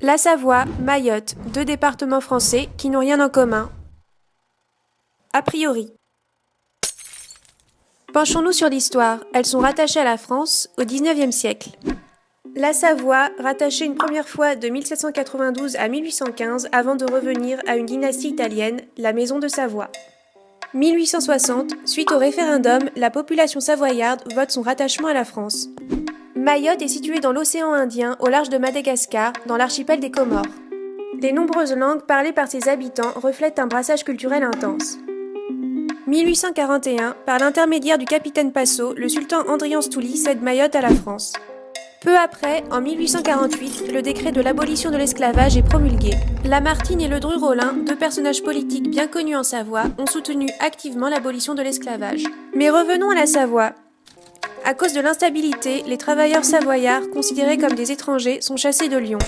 La Savoie, Mayotte, deux départements français qui n'ont rien en commun. A priori. Penchons-nous sur l'histoire. Elles sont rattachées à la France au XIXe siècle. La Savoie, rattachée une première fois de 1792 à 1815 avant de revenir à une dynastie italienne, la Maison de Savoie. 1860, suite au référendum, la population savoyarde vote son rattachement à la France. Mayotte est située dans l'océan Indien, au large de Madagascar, dans l'archipel des Comores. Les nombreuses langues parlées par ses habitants reflètent un brassage culturel intense. 1841, par l'intermédiaire du capitaine Passot, le sultan Andrian Stouli cède Mayotte à la France. Peu après, en 1848, le décret de l'abolition de l'esclavage est promulgué. Lamartine et Ledru-Rollin, deux personnages politiques bien connus en Savoie, ont soutenu activement l'abolition de l'esclavage. Mais revenons à la Savoie. À cause de l'instabilité, les travailleurs savoyards, considérés comme des étrangers, sont chassés de Lyon.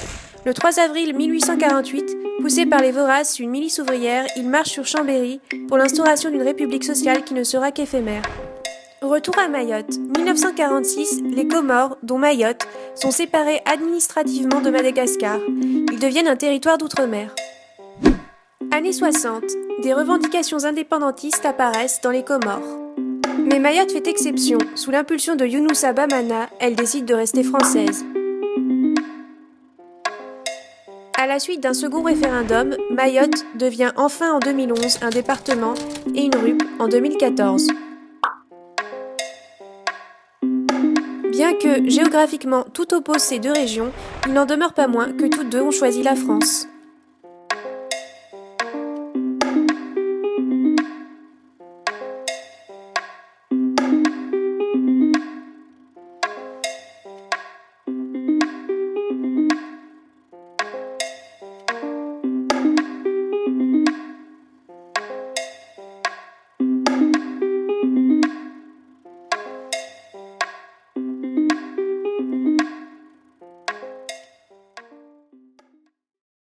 Le 3 avril 1848, poussés par les Voraces, une milice ouvrière, ils marchent sur Chambéry pour l'instauration d'une république sociale qui ne sera qu'éphémère. Retour à Mayotte. 1946, les Comores, dont Mayotte, sont séparés administrativement de Madagascar. Ils deviennent un territoire d'outre-mer. Années 60, des revendications indépendantistes apparaissent dans les Comores. Mais Mayotte fait exception. Sous l'impulsion de Younoussa Bamana, elle décide de rester française. À la suite d'un second référendum, Mayotte devient enfin en 2011 un département et une RUP en 2014. Bien que, géographiquement, tout oppose ces deux régions, il n'en demeure pas moins que toutes deux ont choisi la France.